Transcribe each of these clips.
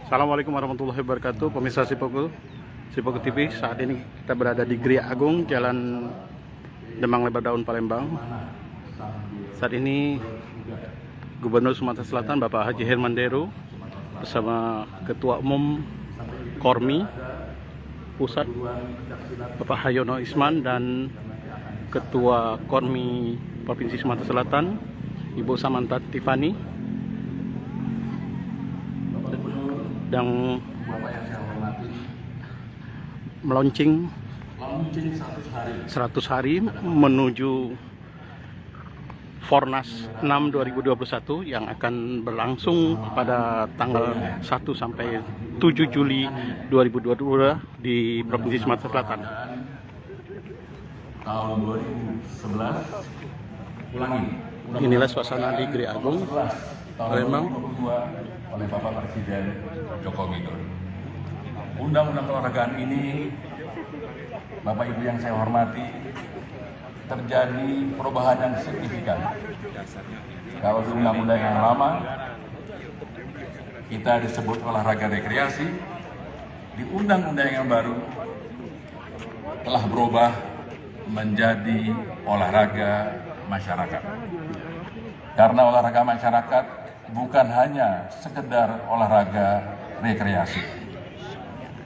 Assalamualaikum warahmatullahi wabarakatuh. Pemirsa Sipoku TV, saat ini kita berada di Gria Agung, Jalan Demang Lebar Daun, Palembang. Saat ini Gubernur Sumatera Selatan Bapak Haji Herman Deru bersama Ketua Umum Kormi Pusat Bapak Hayono Isman dan Ketua Kormi Provinsi Sumatera Selatan Ibu Samantha Tiffany dan melaunching 100 hari menuju Fornas 6 2021 yang akan berlangsung pada tanggal 1 sampai 7 Juli 2022 di Provinsi Sumatera Selatan. Tahun 2011 Inilah suasana di Gria Agung, Palembang. Oleh Bapak Presiden Joko Widodo. Undang-undang keolahragaan ini, Bapak Ibu yang saya hormati, terjadi perubahan yang signifikan. Kalau di undang-undang yang lama kita disebut olahraga rekreasi, di undang-undang yang baru telah berubah menjadi olahraga masyarakat. Karena olahraga masyarakat bukan hanya sekedar olahraga rekreasi.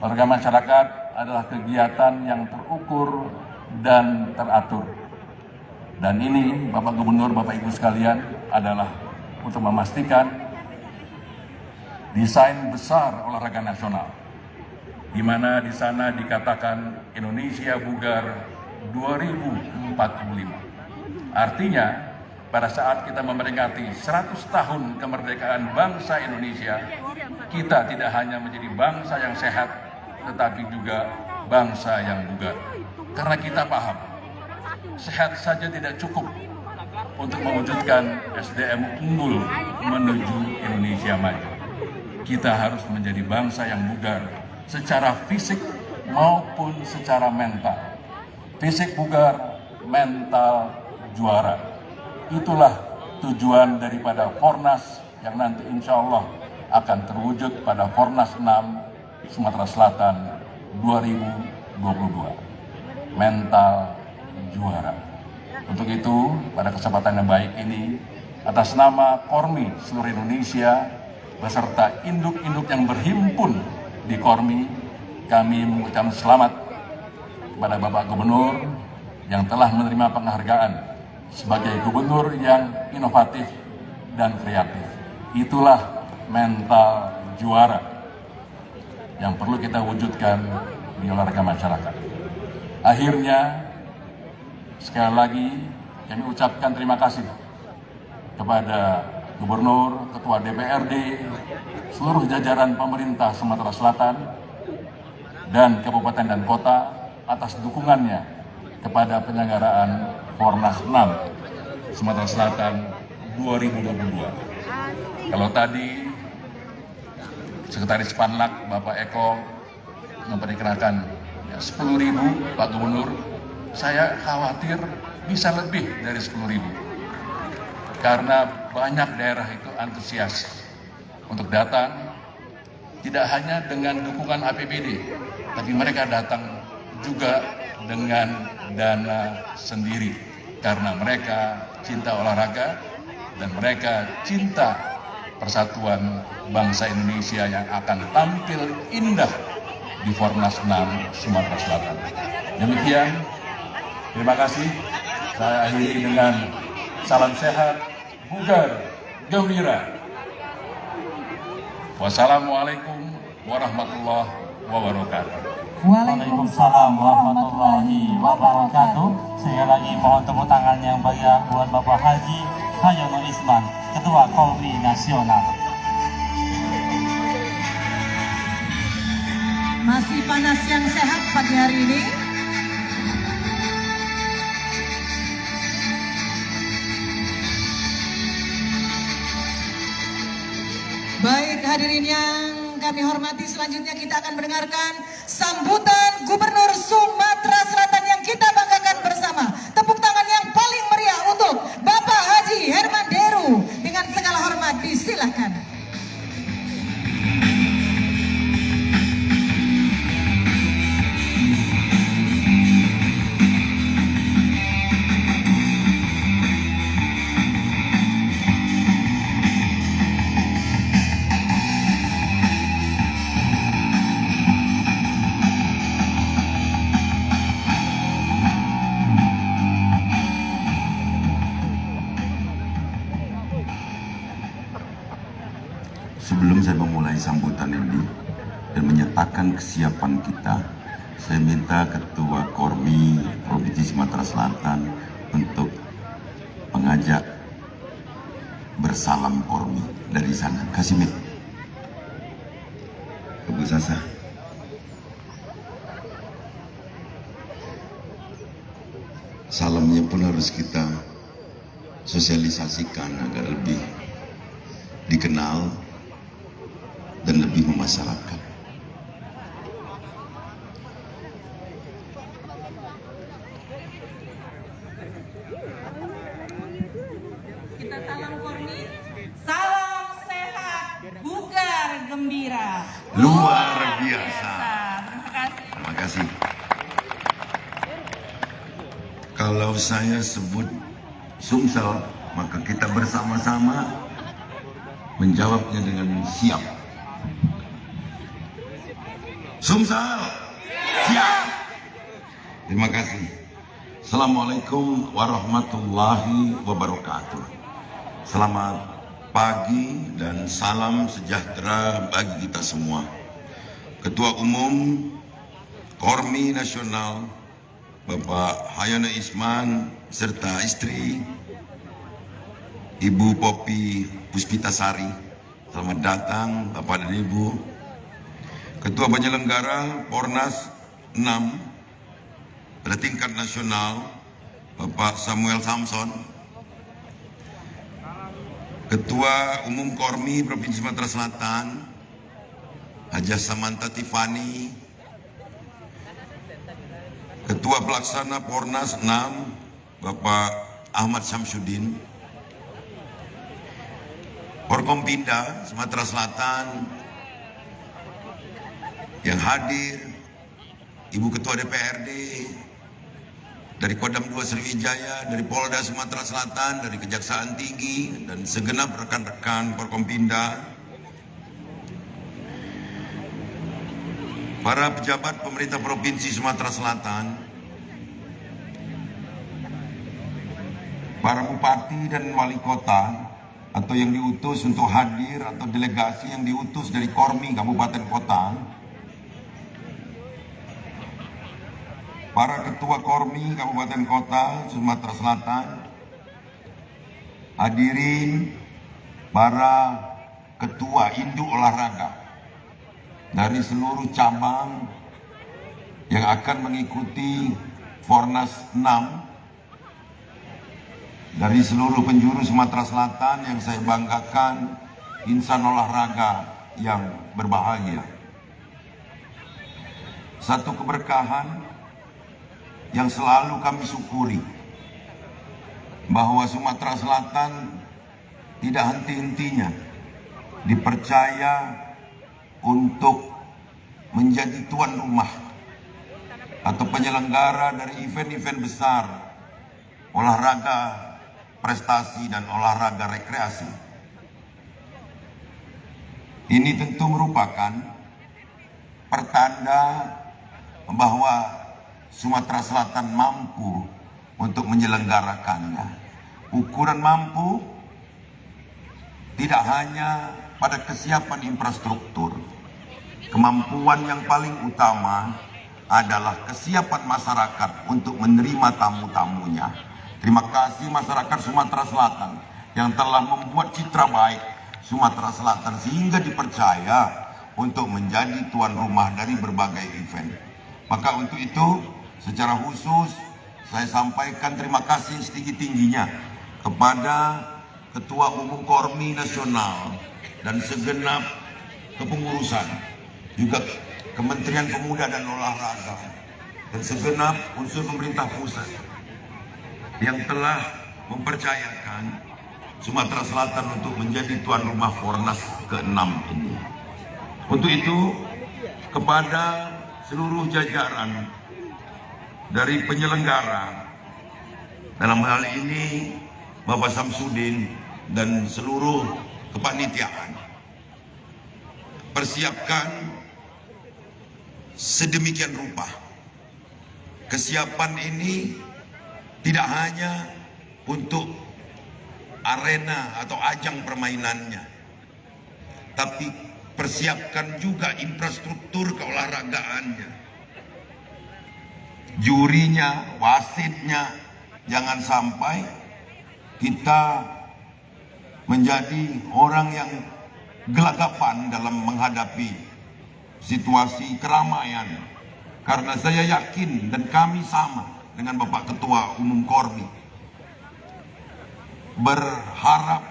Olahraga masyarakat adalah kegiatan yang terukur dan teratur. Dan ini Bapak Gubernur, Bapak Ibu sekalian, adalah untuk memastikan desain besar olahraga nasional, di mana di sana dikatakan Indonesia Bugar 2045. Artinya, pada saat kita memperingati 100 tahun kemerdekaan bangsa Indonesia, kita tidak hanya menjadi bangsa yang sehat, tetapi juga bangsa yang bugar. Karena kita paham, sehat saja tidak cukup untuk mewujudkan SDM unggul menuju Indonesia maju. Kita harus menjadi bangsa yang bugar secara fisik maupun secara mental. Fisik bugar, mental juara. Itulah tujuan daripada Fornas yang nanti insya Allah akan terwujud pada Fornas 6 Sumatera Selatan 2022. Mental juara. Untuk itu, pada kesempatan yang baik ini, atas nama Kormi seluruh Indonesia beserta induk-induk yang berhimpun di Kormi, kami mengucapkan selamat kepada Bapak Gubernur yang telah menerima penghargaan sebagai gubernur yang inovatif dan kreatif. Itulah mental juara yang perlu kita wujudkan di olahraga masyarakat. Akhirnya, sekali lagi kami ucapkan terima kasih kepada Gubernur, Ketua DPRD, seluruh jajaran pemerintah Sumatera Selatan, dan kabupaten dan kota atas dukungannya kepada penyelenggaraan Fornas 6 Sumatera Selatan 2022. Kalau tadi Sekretaris Panlak Bapak Eko memperkirakan 10.000 Pak Gubernur, saya khawatir bisa lebih dari 10.000. Karena banyak daerah itu antusias untuk datang, tidak hanya dengan dukungan APBD, tapi mereka datang juga dengan dana sendiri, karena mereka cinta olahraga dan mereka cinta persatuan bangsa Indonesia yang akan tampil indah di Fornas 6 Sumatera Selatan. Demikian, terima kasih. Saya akhiri dengan salam sehat, bugar, gembira. Wassalamualaikum warahmatullahi wabarakatuh. Waalaikumsalam warahmatullahi wabarakatuh. Sekali lagi mohon tepuk tangan yang meriah buat Bapak Haji Hayono Isman, Ketua Kormi Nasional. Masih panas yang sehat pagi hari ini. Baik hadirin yang kami hormati, selanjutnya kita akan mendengarkan sambutan Gubernur Sumatera Selatan yang kita banggakan bersama. Tepuk tangan yang paling meriah untuk Bapak Haji Herman Deru dengan Silahkan. Sebelum saya memulai sambutan ini dan menyatakan kesiapan kita, saya minta Ketua Kormi Provinsi Sumatera Selatan untuk mengajak bersalam Kormi dari sana. Kasih mic. Ibu Sasa. Salamnya pun harus kita sosialisasikan agar lebih dikenal dan lebih memasyarakat. Kita salam Kormi, salam sehat, bugar gembira. Luar biasa. Terima kasih. Terima kasih. Kalau saya sebut Sumsel, maka kita bersama-sama menjawabnya dengan siap. Sumsel, siap. Terima kasih. Assalamualaikum warahmatullahi wabarakatuh. Selamat pagi dan salam sejahtera bagi kita semua. Ketua Umum Kormi Nasional Bapak Hayono Isman serta istri Ibu Popi Puspitasari, selamat datang Bapak dan Ibu. Ketua Penyelenggara Pornas 6 pada tingkat nasional Bapak Samuel Samson, Ketua Umum Kormi Provinsi Sumatera Selatan Hajah Samantha Tiffany, Ketua Pelaksana Pornas 6 Bapak Ahmad Syamsuddin, Forkompinda Sumatera Selatan yang hadir, Ibu Ketua DPRD dari Kodam 2 Sriwijaya, dari Polda Sumatera Selatan, dari Kejaksaan Tinggi, dan segenap rekan-rekan Forkompinda, para pejabat pemerintah Provinsi Sumatera Selatan, para bupati dan wali kota atau yang diutus untuk hadir atau delegasi yang diutus dari Kormi Kabupaten Kota, para ketua Kormi Kabupaten Kota Sumatera Selatan, hadirin para ketua induk olahraga dari seluruh cabang yang akan mengikuti Fornas 6 dari seluruh penjuru Sumatera Selatan yang saya banggakan, insan olahraga yang berbahagia. Satu keberkahan yang selalu kami syukuri, bahwa Sumatera Selatan tidak henti-hentinya dipercaya untuk menjadi tuan rumah atau penyelenggara dari event-event besar olahraga prestasi dan olahraga rekreasi. Ini tentu merupakan pertanda bahwa Sumatera Selatan mampu untuk menyelenggarakannya. Ukuran mampu tidak hanya pada kesiapan infrastruktur. Kemampuan yang paling utama adalah kesiapan masyarakat untuk menerima tamu-tamunya. Terima kasih masyarakat Sumatera Selatan yang telah membuat citra baik Sumatera Selatan sehingga dipercaya untuk menjadi tuan rumah dari berbagai event. Maka untuk itu, secara khusus saya sampaikan terima kasih setinggi-tingginya kepada Ketua Umum Kormi Nasional dan segenap kepengurusan, juga Kementerian Pemuda dan Olahraga dan segenap unsur pemerintah pusat yang telah mempercayakan Sumatera Selatan untuk menjadi tuan rumah Fornas ke-6 ini. Untuk itu, kepada seluruh jajaran dari penyelenggara, dalam hal ini Bapak Samsudin dan seluruh kepanitiaan, persiapkan sedemikian rupa. Kesiapan ini tidak hanya untuk arena atau ajang permainannya, tapi persiapkan juga infrastruktur keolahragaannya, jurinya, wasitnya. Jangan sampai kita menjadi orang yang gelagapan dalam menghadapi situasi keramaian. Karena saya yakin dan kami sama dengan Bapak Ketua Umum Kormi berharap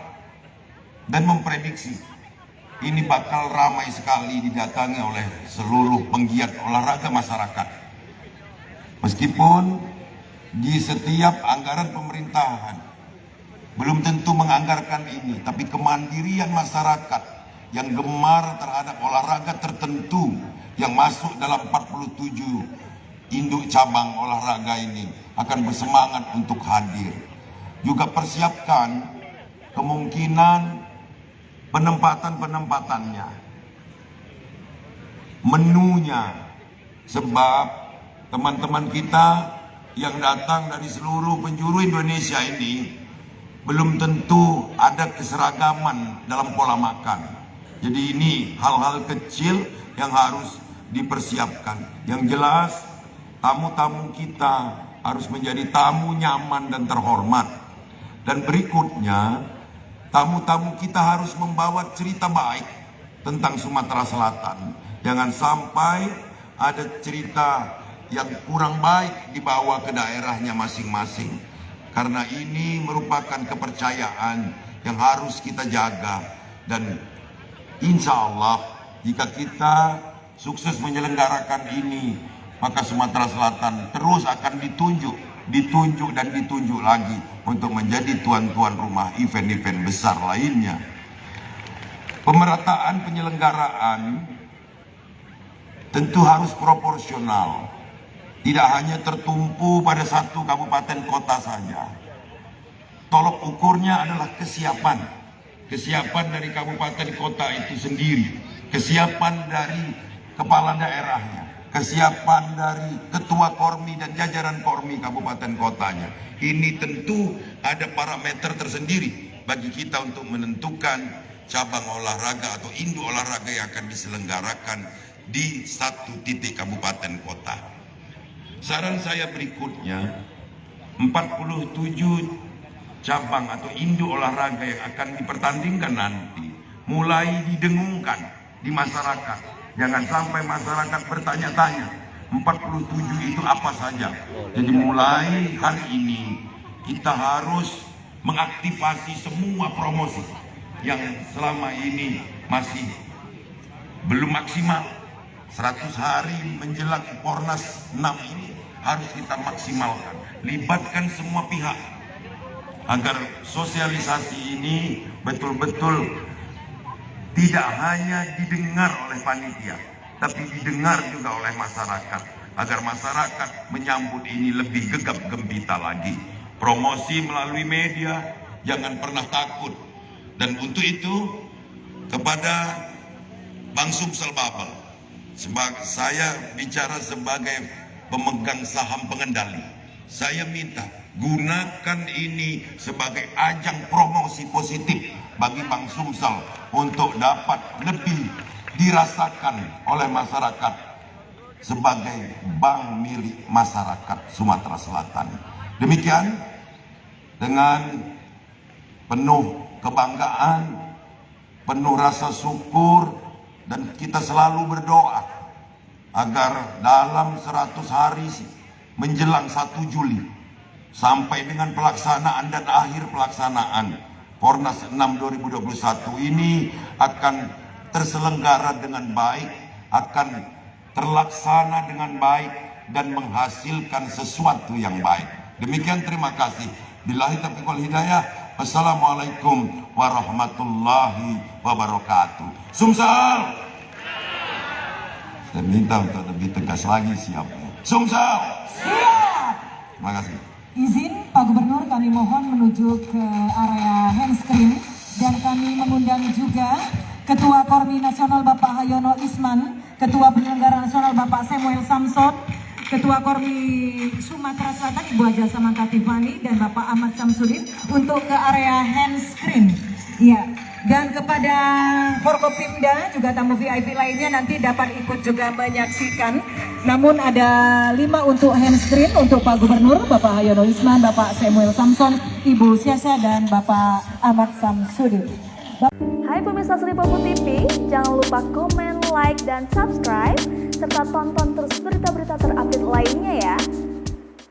dan memprediksi ini bakal ramai sekali didatangi oleh seluruh penggiat olahraga masyarakat. Meskipun di setiap anggaran pemerintahan belum tentu menganggarkan ini, tapi kemandirian masyarakat yang gemar terhadap olahraga tertentu yang masuk dalam 47 induk cabang olahraga ini akan bersemangat untuk hadir. Juga persiapkan kemungkinan penempatan-penempatannya, menunya, sebab teman-teman kita yang datang dari seluruh penjuru Indonesia ini belum tentu ada keseragaman dalam pola makan. Jadi ini hal-hal kecil yang harus dipersiapkan. Yang jelas, tamu-tamu kita harus menjadi tamu nyaman dan terhormat. Dan berikutnya, tamu-tamu kita harus membawa cerita baik tentang Sumatera Selatan. Jangan sampai ada cerita yang kurang baik dibawa ke daerahnya masing-masing. Karena ini merupakan kepercayaan yang harus kita jaga. Dan insya Allah jika kita sukses menyelenggarakan ini, maka Sumatera Selatan terus akan ditunjuk dan ditunjuk lagi untuk menjadi tuan-tuan rumah event-event besar lainnya. Pemerataan penyelenggaraan tentu harus proporsional. Tidak hanya tertumpu pada satu kabupaten kota saja. Tolok ukurnya adalah kesiapan. Kesiapan dari kabupaten kota itu sendiri. Kesiapan dari kepala daerahnya. Kesiapan dari ketua Kormi dan jajaran Kormi kabupaten kotanya. Ini tentu ada parameter tersendiri bagi kita untuk menentukan cabang olahraga atau induk olahraga yang akan diselenggarakan di satu titik kabupaten kota. Saran saya berikutnya, 47 cabang atau induk olahraga yang akan dipertandingkan nanti mulai didengungkan di masyarakat. Jangan sampai masyarakat bertanya-tanya 47 itu apa saja. Jadi mulai hari ini kita harus mengaktifasi semua promosi yang selama ini masih belum maksimal. 100 hari menjelang Fornas 6 ini harus kita maksimalkan. Libatkan semua pihak agar sosialisasi ini betul-betul tidak hanya didengar oleh panitia, tapi didengar juga oleh masyarakat, agar masyarakat menyambut ini lebih gegap gempita lagi. Promosi melalui media, jangan pernah takut. Dan untuk itu, kepada Bang Sumsel Babel, saya bicara sebagai pemegang saham pengendali, saya minta gunakan ini sebagai ajang promosi positif bagi Bang Sumsel untuk dapat lebih dirasakan oleh masyarakat sebagai bank milik masyarakat Sumatera Selatan. Demikian, dengan penuh kebanggaan, penuh rasa syukur, dan kita selalu berdoa agar dalam 100 hari menjelang 1 Juli sampai dengan pelaksanaan dan akhir pelaksanaan Fornas 6 2021 ini akan terselenggara dengan baik, akan terlaksana dengan baik dan menghasilkan sesuatu yang baik. Demikian, terima kasih. Billahi taufiq wal hidayah. Assalamualaikum warahmatullahi wabarakatuh. Sumsel. Saya minta untuk lebih tegas lagi siapnya. Sumsel. Siap. Terima kasih. Izin Pak Gubernur, kami mohon menuju ke area handscreen dan kami mengundang juga Ketua Kormi Nasional Bapak Hayono Isman, Ketua Penyelenggara Nasional Bapak Samuel Samson, Ketua Kormi Sumatera Selatan Ibu Haja Samantha Tiffany dan Bapak Ahmad Samsudin untuk ke area handscreen. Iya. Dan kepada Forkopimda juga tamu VIP lainnya nanti dapat ikut juga menyaksikan. Namun ada 5 untuk handscreen untuk Pak Gubernur, Bapak Hayono Isman, Bapak Samuel Samson, Ibu Syasha dan Bapak Ahmad Samsudin. Hai pemirsa Sri Popo TV, jangan lupa komen, like, dan subscribe, serta tonton terus berita-berita terupdate lainnya ya.